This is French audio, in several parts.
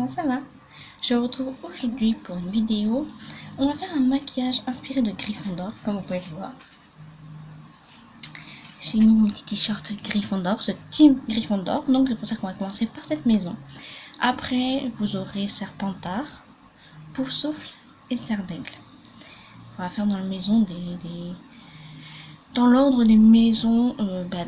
ça va? Je vous retrouve aujourd'hui pour une vidéo. On va faire un maquillage inspiré de Gryffondor, comme vous pouvez le voir. J'ai mis mon petit t-shirt Gryffondor, ce team Gryffondor, donc c'est pour ça qu'on va commencer par cette maison. Après, vous aurez Serpentard, Poufsouffle et Serre d'Aigle. On va faire dans la maison dans l'ordre des maisons,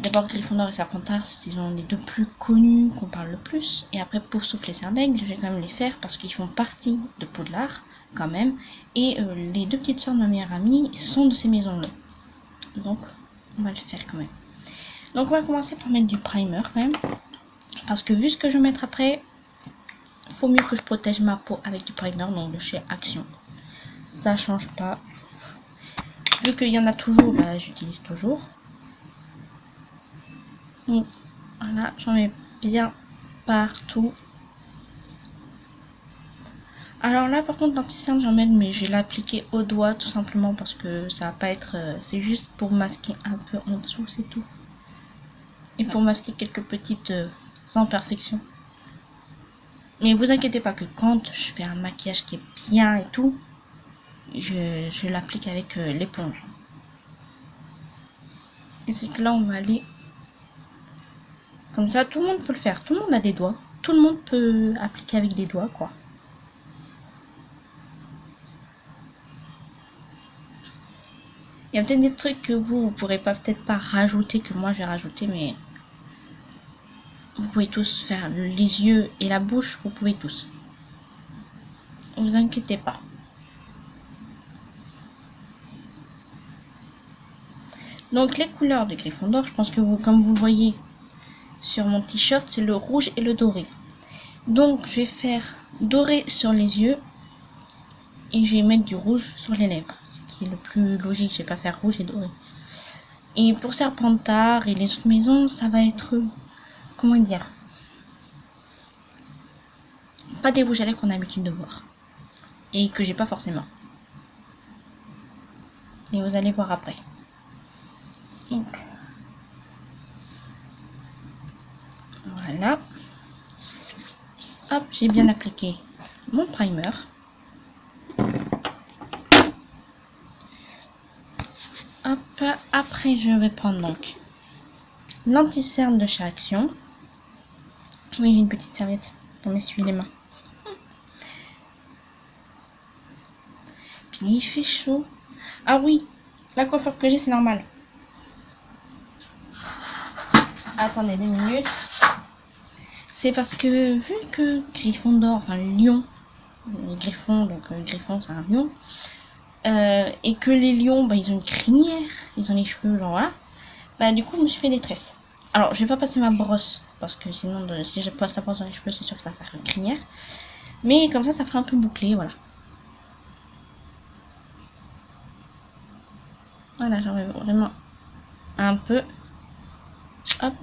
d'abord Gryffondor et Serpentard, ce sont les deux plus connus qu'on parle le plus. Et après Poufsouffle et Serre d'Aigle, je vais quand même les faire parce qu'ils font partie de Poudlard, quand même. Et les deux petites sœurs de ma meilleure amie sont de ces maisons-là. Donc, on va le faire quand même. Donc, on va commencer par mettre du primer quand même. Parce que vu ce que je vais mettre après, il faut mieux que je protège ma peau avec du primer, donc de chez Action. Ça change pas. Vu qu'il y en a toujours, j'utilise toujours. Donc, voilà, j'en mets bien partout. Alors là, par contre, l'anti-cerne, j'en mets, mais je vais l'appliquer au doigt tout simplement parce que ça va pas être. C'est juste pour masquer un peu en dessous, c'est tout. Et pour masquer quelques petites imperfections. Mais vous inquiétez pas que quand je fais un maquillage qui est bien et tout, je l'applique avec l'éponge. Et c'est que là, on va aller comme ça. Tout le monde peut le faire. Tout le monde a des doigts. Tout le monde peut appliquer avec des doigts, quoi. Il y a peut-être des trucs que vous pourrez peut-être pas rajouter, que moi je vais rajouter, mais vous pouvez tous faire les yeux et la bouche, vous pouvez tous. Ne vous inquiétez pas. Donc les couleurs de Gryffondor, je pense que vous, comme vous voyez sur mon t-shirt, c'est le rouge et le doré. Donc je vais faire doré sur les yeux et je vais mettre du rouge sur les lèvres, ce qui est le plus logique. Je vais pas faire rouge et doré. Et pour Serpentard et les autres maisons, ça va être, comment dire, pas des rouges à lèvres qu'on a l'habitude de voir et que j'ai pas forcément. Et vous allez voir après. Donc voilà. Hop, j'ai bien appliqué mon primer. Hop, après je vais prendre donc l'anti-cerne de chez Action. Oui, j'ai une petite serviette pour m'essuyer les mains. Puis il fait chaud. Ah oui, la coiffure que j'ai, c'est normal. Attendez 2 minutes. C'est parce que vu que Gryffondor, enfin lion, les griffons, donc Griffon c'est un lion, et que les lions, ils ont une crinière, ils ont les cheveux, genre voilà, du coup je me suis fait des tresses. Alors je vais pas passer ma brosse, parce que sinon si je passe la brosse dans les cheveux, c'est sûr que ça va faire une crinière. Mais comme ça fera un peu bouclé, voilà. Voilà, j'en mets vraiment un peu. Hop.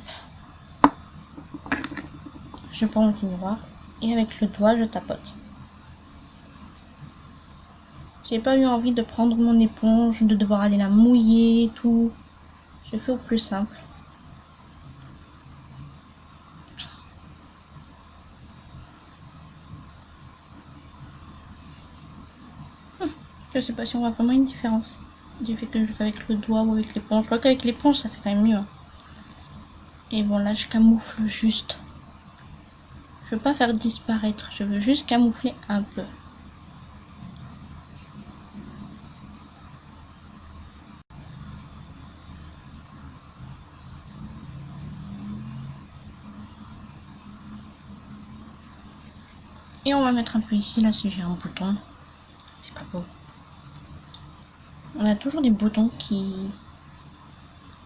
Je prends mon petit miroir et avec le doigt je tapote. J'ai pas eu envie de prendre mon éponge, de devoir aller la mouiller et tout. Je fais au plus simple. Je sais pas si on voit vraiment une différence du fait que je le fais avec le doigt ou avec l'éponge. Je crois qu'avec l'éponge ça fait quand même mieux. Et bon là je camoufle juste. Je veux pas faire disparaître, je veux juste camoufler un peu. Et on va mettre un peu ici, là si j'ai un bouton. C'est pas beau. On a toujours des boutons qui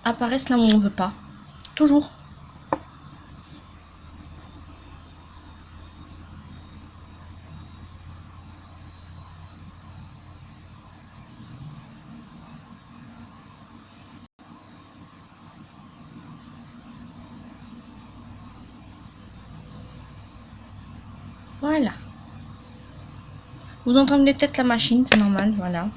apparaissent là où on veut pas. Toujours. Voilà. Vous entendez peut-être la machine, c'est normal, voilà.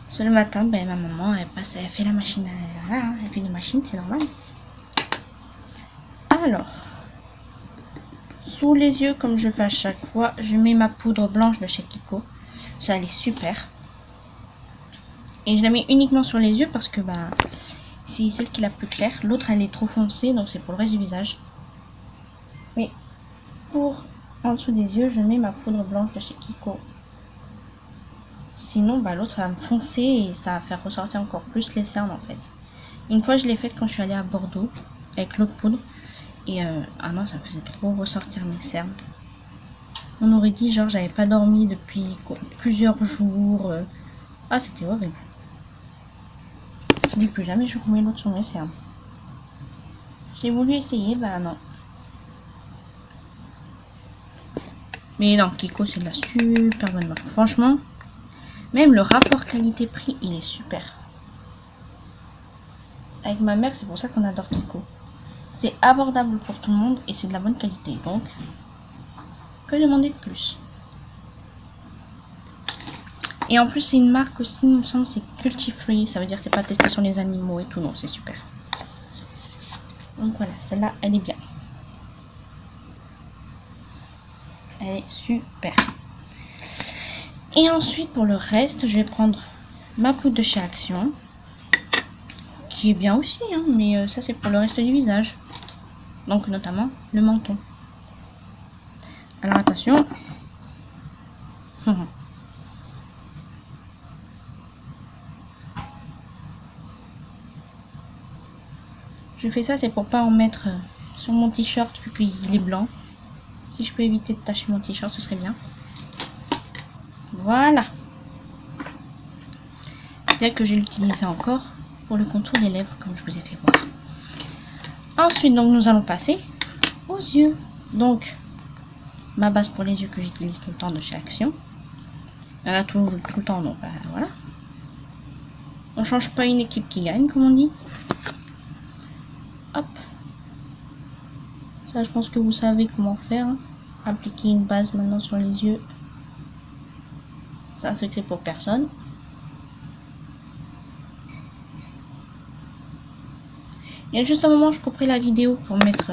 C'est le matin, ma maman, elle fait la machine, voilà, elle fait une machine, c'est normal. Alors, Sous les yeux, comme je fais à chaque fois, je mets ma poudre blanche de chez Kiko. Ça, elle est super. Et je la mets uniquement sur les yeux parce que bah, c'est celle qui est la plus claire. L'autre, elle est trop foncée, donc c'est pour le reste du visage. Mais pour en dessous des yeux, je mets ma poudre blanche de chez Kiko. Sinon, bah, l'autre, ça va me foncer et ça va faire ressortir encore plus les cernes en fait. Une fois, je l'ai faite quand je suis allée à Bordeaux avec l'autre poudre. Et ah non, ça me faisait trop ressortir mes cernes. On aurait dit genre j'avais pas dormi depuis plusieurs jours. Ah, c'était horrible. Je dis plus jamais je remets l'autre sur mes cernes. J'ai voulu essayer, bah non. Mais non, Kiko c'est de la super bonne marque. Franchement, même le rapport qualité-prix, il est super. Avec ma mère, c'est pour ça qu'on adore Kiko. C'est abordable pour tout le monde et c'est de la bonne qualité. Donc, que demander de plus? Et en plus, c'est une marque aussi, il me semble, c'est cruelty-free. Ça veut dire que c'est pas testé sur les animaux et tout. Non, c'est super. Donc voilà, celle-là, elle est bien. Elle est super. Et ensuite, pour le reste, je vais prendre ma poudre de chez Action. Qui est bien aussi, hein, mais ça, c'est pour le reste du visage. Donc, notamment, le menton. Alors, attention. Je fais ça, c'est pour pas en mettre sur mon t-shirt vu qu'il est blanc. Si je peux éviter de tacher mon t-shirt, ce serait bien. Voilà. Peut-être que je vais l'utiliser encore pour le contour des lèvres, comme je vous ai fait voir. Ensuite, donc, nous allons passer aux yeux. Donc, ma base pour les yeux que j'utilise tout le temps de chez Action. Il y en a tout le temps, donc voilà. On change pas une équipe qui gagne, comme on dit. Hop. Ça, je pense que vous savez comment faire. Hein. Appliquer une base maintenant sur les yeux. C'est un secret pour personne. Il y a juste un moment, je couperai la vidéo pour mettre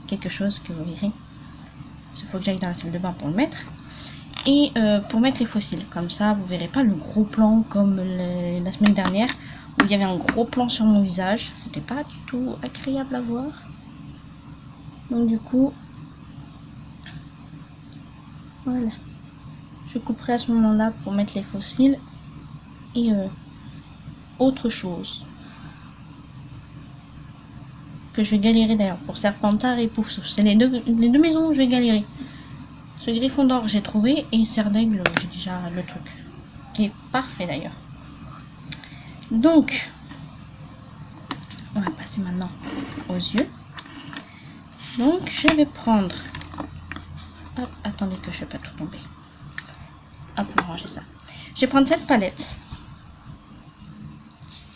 quelque chose que vous verrez. Il faut que j'aille dans la salle de bain pour le mettre. Et pour mettre les fossiles. Comme ça, vous verrez pas le gros plan comme la semaine dernière. Où il y avait un gros plan sur mon visage. C'était pas du tout agréable à voir. Donc du coup, voilà. Je couperai à ce moment-là pour mettre les fossiles. Et autre chose. Que je vais galérer d'ailleurs pour Serpentard et Poufsouffle. C'est les deux maisons où je vais galérer. Ce Griffon d'or j'ai trouvé et Serre d'Aigle j'ai déjà le truc. Qui est parfait d'ailleurs. Donc, on va passer maintenant aux yeux. Donc, je vais prendre... Hop, attendez que je ne vais pas tout tomber. Hop, on va ranger ça. Je vais prendre cette palette.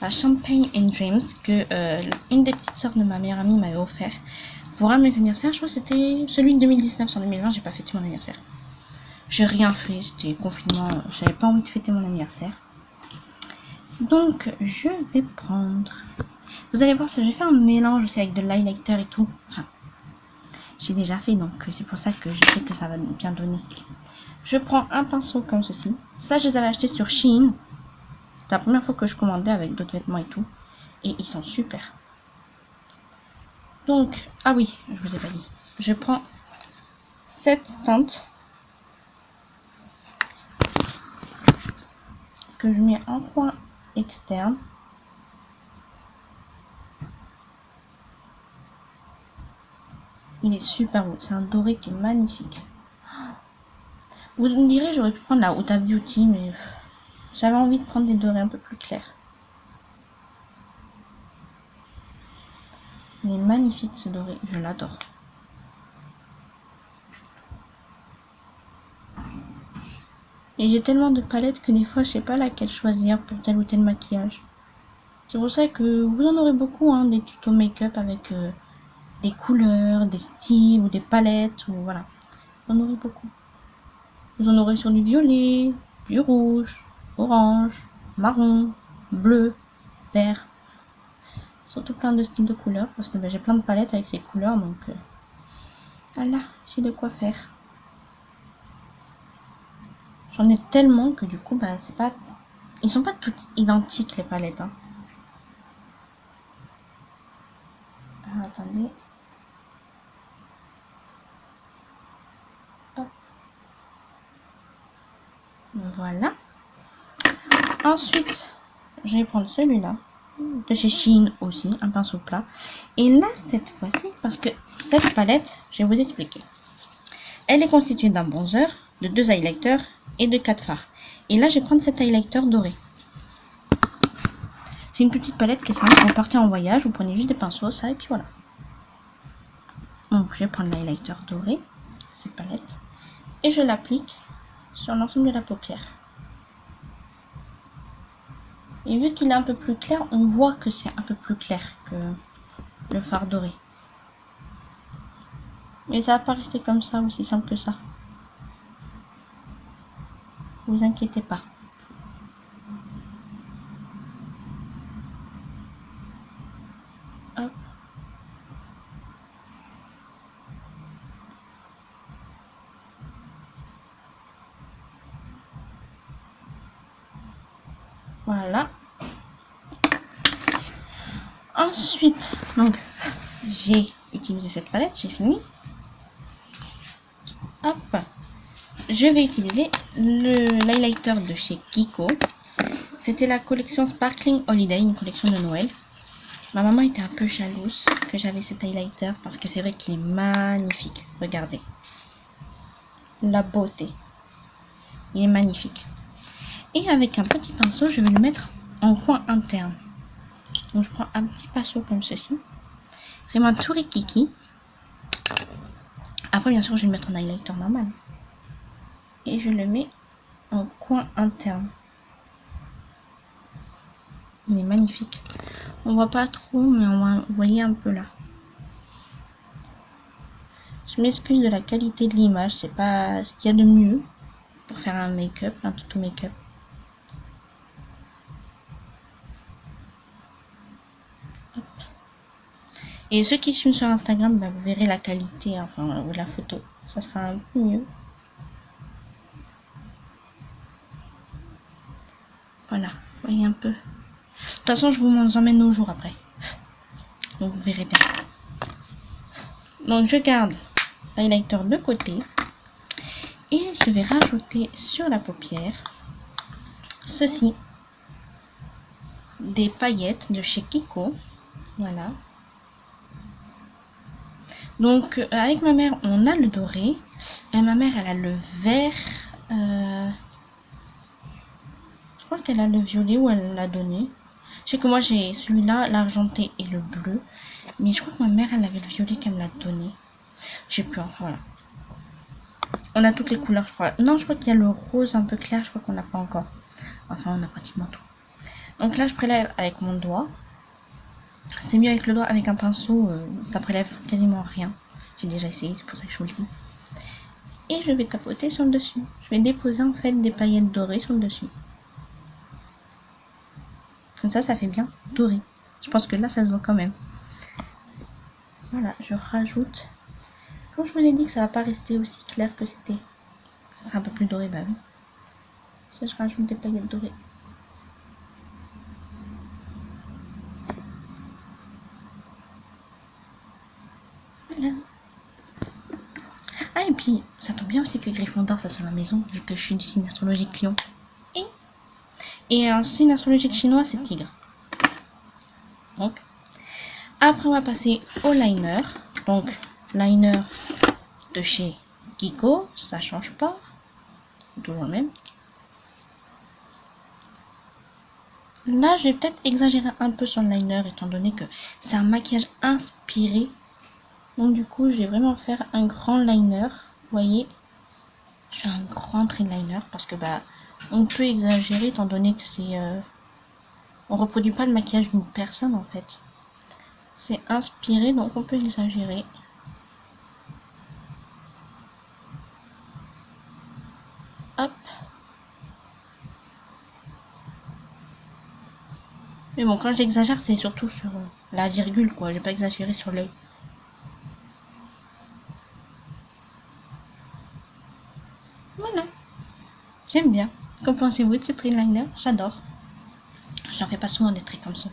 La Champagne and Dreams que une des petites sœurs de ma meilleure amie m'avait offert pour un de mes anniversaires. Je crois que c'était celui de 2019, sur 2020, j'ai pas fêté mon anniversaire. J'ai rien fait, c'était confinement, j'avais pas envie de fêter mon anniversaire. Donc je vais prendre... Vous allez voir, je vais faire un mélange aussi avec de l'highlighter et tout. Enfin, j'ai déjà fait, donc c'est pour ça que je sais que ça va bien donner. Je prends un pinceau comme ceci. Ça, je les avais achetés sur Shein. C'est la première fois que je commandais avec d'autres vêtements et tout. Et ils sont super. Donc, ah oui, je vous ai pas dit. Je prends cette teinte que je mets en coin externe. Il est super beau. C'est un doré qui est magnifique. Vous me direz, j'aurais pu prendre la Huda Beauty, mais j'avais envie de prendre des dorés un peu plus clairs. Il est magnifique ce doré, je l'adore. Et j'ai tellement de palettes que des fois je sais pas laquelle choisir pour tel ou tel maquillage. C'est pour ça que vous en aurez beaucoup, hein, des tutos make-up avec des couleurs, des styles ou des palettes, ou voilà. Vous en aurez beaucoup. Vous en aurez sur du violet, du rouge, orange, marron, bleu, vert. Surtout plein de styles de couleurs parce que j'ai plein de palettes avec ces couleurs, donc Voilà, j'ai de quoi faire. J'en ai tellement que du coup, bah, c'est pas... Ils sont pas toutes identiques, les palettes. Hein. Alors, attendez. Hop. Voilà. Ensuite, je vais prendre celui-là. De chez Shein aussi, un pinceau plat. Et là, cette fois-ci, parce que cette palette, je vais vous expliquer. Elle est constituée d'un bronzer, de 2 highlighters et de 4 fards. Et là, je vais prendre cet highlighter doré. C'est une petite palette qui est simple. Vous partez en voyage, vous prenez juste des pinceaux, ça, et puis voilà. Donc, je vais prendre l'highlighter doré, cette palette, et je l'applique sur l'ensemble de la paupière. Et vu qu'il est un peu plus clair, on voit que c'est un peu plus clair que le fard doré. Mais ça va pas rester comme ça, aussi simple que ça. Vous inquiétez pas. Hop. Voilà. Ensuite, donc, j'ai utilisé cette palette, j'ai fini. Hop. Je vais utiliser l'highlighter de chez Kiko. C'était la collection Sparkling Holiday, une collection de Noël. Ma maman était un peu jalouse que j'avais cet highlighter parce que c'est vrai qu'il est magnifique. Regardez. La beauté. Il est magnifique. Et avec un petit pinceau, je vais le mettre en coin interne. Donc je prends un petit pinceau comme ceci. Vraiment tout rikiki. Après, bien sûr, je vais le mettre en highlighter normal. Et je le mets en coin interne. Il est magnifique. On voit pas trop, mais on va voyez un peu là. Je m'excuse de la qualité de l'image, c'est pas ce qu'il y a de mieux pour faire un make-up, un tuto make-up. Et ceux qui suivent sur Instagram, bah, vous verrez la qualité, enfin la photo, ça sera un peu mieux. Voilà, voyez un peu. De toute façon, je vous emmène au jour après. Donc vous verrez bien. Donc je garde l'highlighter de côté. Et je vais rajouter sur la paupière ceci. Des paillettes de chez Kiko. Voilà. Donc avec ma mère, on a le doré. Et ma mère, elle a le vert. Je crois qu'elle a le violet ou elle l'a donné. Je sais que moi j'ai celui-là, l'argenté et le bleu. Mais je crois que ma mère, elle avait le violet qu'elle me l'a donné. J'ai plus, enfin voilà. On a toutes les couleurs, je crois. Non, je crois qu'il y a le rose un peu clair, je crois qu'on n'a pas encore. Enfin, on a pratiquement tout. Donc là, je prélève avec mon doigt. C'est mieux avec le doigt, avec un pinceau, ça prélève quasiment rien. J'ai déjà essayé, c'est pour ça que je vous le dis. Et je vais tapoter sur le dessus. Je vais déposer en fait des paillettes dorées sur le dessus. Comme ça fait bien doré. Je pense que là, ça se voit quand même. Voilà, je rajoute. Comme je vous ai dit que ça va pas rester aussi clair que c'était. Ça sera un peu plus doré, bah oui. Ça, je rajoute des paillettes dorées. Voilà. Ah, et puis, ça tombe bien aussi que Gryffondor, ça soit ma maison, vu que je suis du signe astrologique Lion. Et un signe astrologique chinois, c'est Tigre. Donc, après, on va passer au liner. Donc, liner de chez Kiko, ça change pas. Toujours le même. Là, je vais peut-être exagérer un peu sur le liner, étant donné que c'est un maquillage inspiré. Donc, du coup, je vais vraiment faire un grand liner. Vous voyez, je fais un grand trait de liner parce que, bah, on peut exagérer étant donné que c'est... on reproduit pas le maquillage d'une personne, en fait. C'est inspiré, donc on peut exagérer. Hop. Mais bon, quand j'exagère, c'est surtout sur la virgule, quoi. Je vais pas exagérer sur l'œil. J'aime bien. Qu'en pensez-vous de ce trait liner? J'adore. J'en fais pas souvent des traits comme ça.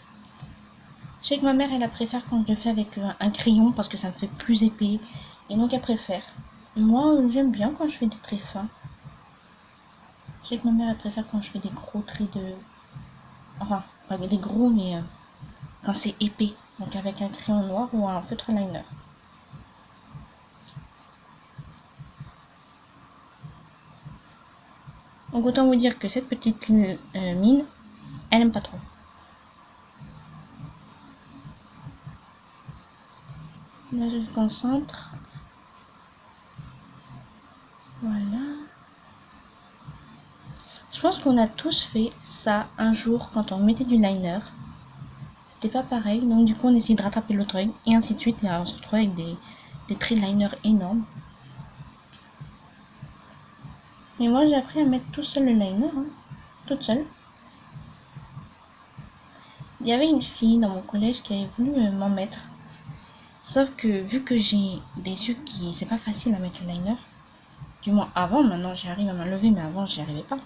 Je sais que ma mère, elle préfère quand je le fais avec un crayon parce que ça me fait plus épais. Et donc elle préfère. Moi, j'aime bien quand je fais des traits fins. Je sais que ma mère, elle préfère quand je fais des gros traits de... Enfin, pas des gros, mais quand c'est épais. Donc avec un crayon noir ou un feutre liner. Donc autant vous dire que cette petite mine, elle aime pas trop. Là, je me concentre. Voilà. Je pense qu'on a tous fait ça un jour quand on mettait du liner. C'était pas pareil. Donc du coup, on essayait de rattraper l'autre œil et ainsi de suite. Et on se retrouvait avec des traits de liner énormes. Et moi, j'ai appris à mettre tout seul le liner, hein, toute seule. Il y avait une fille dans mon collège qui avait voulu m'en mettre. Sauf que vu que j'ai des yeux qui... C'est pas facile à mettre le liner. Du moins avant, maintenant j'arrive à m'enlever, mais avant j'y arrivais pas.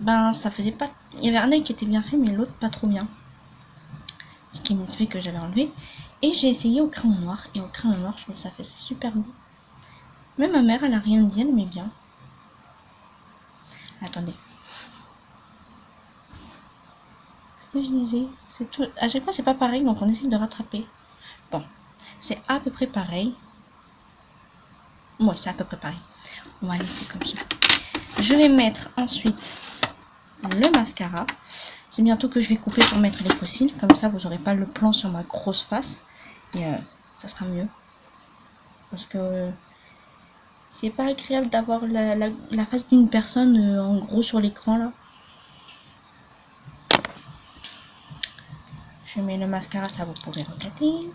Ben ça faisait pas... Il y avait un œil qui était bien fait, mais l'autre pas trop bien. Ce qui me fait que j'avais enlevé. Et j'ai essayé au crayon noir. Et au crayon noir, je trouve que ça fait super beau. Même ma mère, elle a rien dit, elle aimait bien. Attendez. Ce que je disais, c'est tout... À chaque fois c'est pas pareil, donc on essaie de rattraper. Bon, c'est à peu près pareil. Ouais, c'est à peu près pareil. On va laisser comme ça. Je vais mettre ensuite le mascara. C'est bientôt que je vais couper pour mettre les fossiles. Comme ça, vous n'aurez pas le plan sur ma grosse face. Et ça sera mieux. Parce que c'est pas agréable d'avoir la face d'une personne en gros sur l'écran là. Je mets le mascara, ça vous pouvez regarder.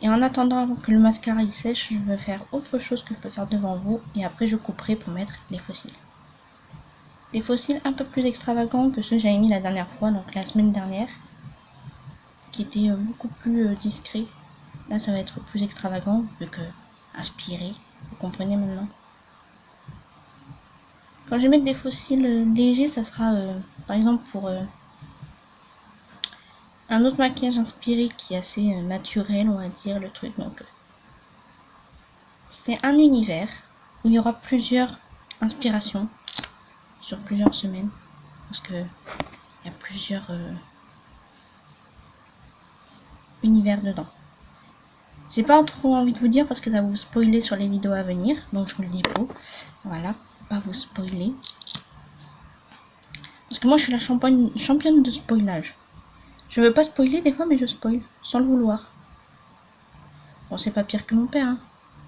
Et en attendant que le mascara il sèche, je vais faire autre chose que je peux faire devant vous. Et après, je couperai pour mettre les fossiles. Des fossiles un peu plus extravagants que ceux que j'avais mis la dernière fois, donc la semaine dernière. Qui étaient beaucoup plus discrets. Là, ça va être plus extravagant, vu que inspiré. Vous comprenez maintenant. Quand je vais mettre des fossiles légers, ça sera par exemple pour un autre maquillage inspiré qui est assez naturel, on va dire, le truc. Donc, c'est un univers où il y aura plusieurs inspirations sur plusieurs semaines. Parce que il y a plusieurs univers dedans. J'ai pas trop envie de vous dire parce que ça va vous spoiler sur les vidéos à venir. Donc je vous le dis pas. Voilà, pas vous spoiler. Parce que moi je suis la championne de spoilage. Je veux pas spoiler des fois mais je spoil sans le vouloir. Bon, c'est pas pire que mon père. Hein.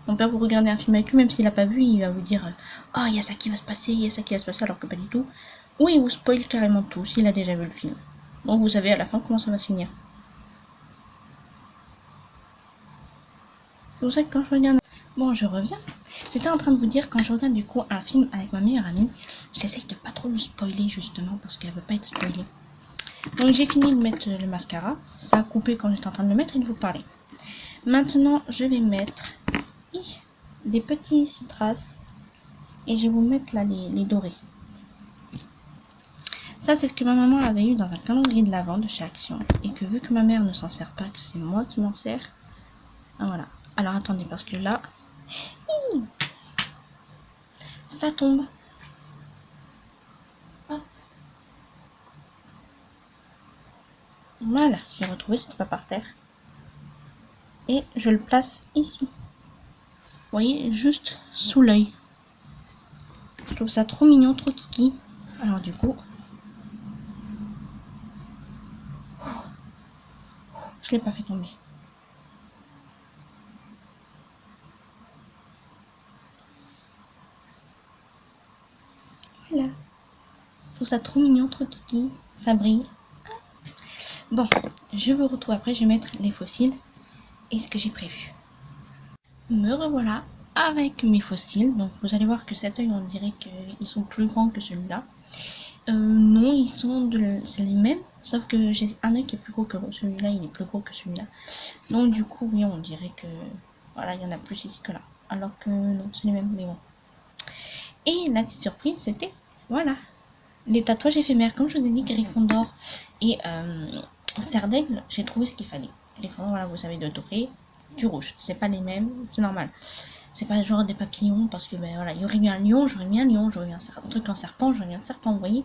Mon père, vous regardez un film avec lui, même s'il a pas vu, il va vous dire oh, il y a ça qui va se passer, il y a ça qui va se passer, alors que pas du tout. Ou il vous spoil carrément tout s'il a déjà vu le film. Donc vous savez à la fin comment ça va se finir. C'est pour ça que quand je regarde... Bon, je reviens. J'étais en train de vous dire, quand je regarde du coup un film avec ma meilleure amie, j'essaye de pas trop le spoiler justement parce qu'elle veut pas être spoilée. Donc j'ai fini de mettre le mascara. Ça a coupé quand j'étais en train de le mettre et de vous parler. Maintenant, je vais mettre des petits strass et je vais vous mettre là les dorés. Ça, c'est ce que ma maman avait eu dans un calendrier de l'Avent de chez Action et que vu que ma mère ne s'en sert pas, que c'est moi qui m'en sers, voilà. Alors attendez, parce que là, ça tombe. Ah. Voilà, j'ai retrouvé, c'était pas par terre. Et je le place ici. Vous voyez, juste sous l'œil. Je trouve ça trop mignon, trop kiki. Alors du coup, je l'ai pas fait tomber. Voilà. Je trouve ça trop mignon, trop kiki. Ça brille. Bon, je vous retrouve après. Je vais mettre les fossiles et ce que j'ai prévu. Me revoilà avec mes fossiles. Donc vous allez voir que cet œil, on dirait qu'ils sont plus grands que celui-là. Non, ils sont c'est les mêmes. Sauf que j'ai un œil qui est plus gros que l'autre. Celui-là, il est plus gros que celui-là. Donc du coup, oui, on dirait que... Voilà, il y en a plus ici que là. Alors que non, c'est les mêmes, mais bon. Et la petite surprise, c'était, voilà, les tatouages éphémères. Comme je vous ai dit, Gryffondor et Serre d'Aigle, j'ai trouvé ce qu'il fallait. Gryffondor, voilà, vous savez, de doré, du rouge. C'est pas les mêmes, c'est normal. C'est pas genre des papillons, parce que, ben voilà, il y aurait eu un lion, j'aurais mis un lion, j'aurais eu un truc en serpent, j'aurais mis un serpent, vous voyez.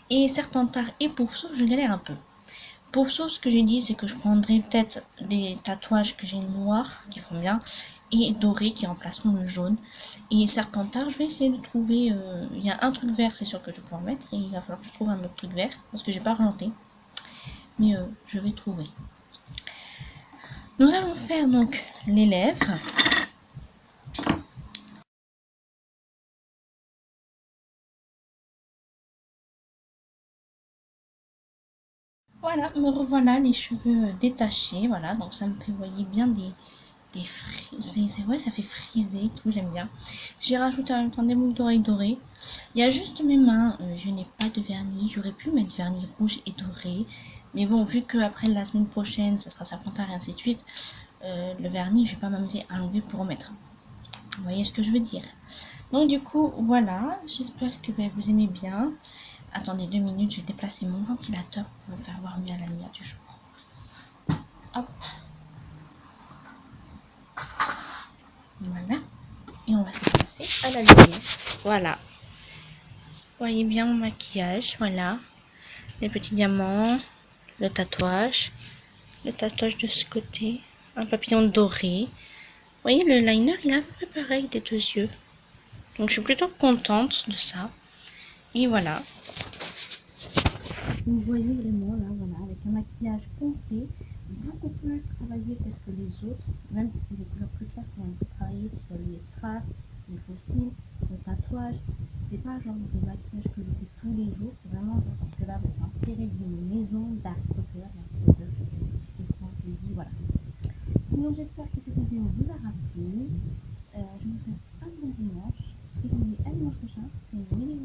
Et Serpentard et Poufsouffle, je galère un peu. Poufsouffle, ce que j'ai dit, c'est que je prendrais peut-être des tatouages que j'ai noirs, qui font bien, et dorés qui remplaceront le jaune. Et Serpentard, je vais essayer de trouver, il y a un truc vert, c'est sûr que je vais pouvoir mettre, et il va falloir que je trouve un autre truc vert, parce que j'ai pas argenté. Mais je vais trouver. Nous allons faire donc les lèvres. Voilà, me revoilà les cheveux détachés, voilà, donc ça me fait, vous voyez, bien des c'est ouais, ça fait friser et tout, j'aime bien. J'ai rajouté en même temps des boucles d'oreilles dorées. Il y a juste mes mains, je n'ai pas de vernis, j'aurais pu mettre vernis rouge et doré, mais bon, vu que après la semaine prochaine, ça sera Serpentard et ainsi de suite, le vernis, je vais pas m'amuser à l'enlever pour remettre. Vous voyez ce que je veux dire? Donc du coup, voilà, j'espère que vous aimez bien. Attendez 2 minutes, je vais déplacer mon ventilateur pour vous faire voir mieux à la lumière du jour. Hop. Voilà. Et on va se déplacer à la lumière. Voilà. Vous voyez bien mon maquillage, voilà. Les petits diamants, le tatouage de ce côté, un papillon doré. Vous voyez, le liner, il est à peu près pareil des deux yeux. Donc je suis plutôt contente de ça. Et voilà. Vous voyez vraiment là, voilà, avec un maquillage complet, beaucoup plus travaillé peut-être que les autres, même si les couleurs plus claires sont un peu travaillées sur les strass, les fossiles, le tatouage. C'est pas genre de maquillage que je fais tous les jours, c'est vraiment genre parce que là, c'est inspiré d'une maison d'Harry Potter, ce qui est fantasy, voilà. Sinon, j'espère que cette vidéo vous aura plu. Je vous souhaite un bon dimanche. Et je vous dis à dimanche prochain pour une nouvelle vidéo.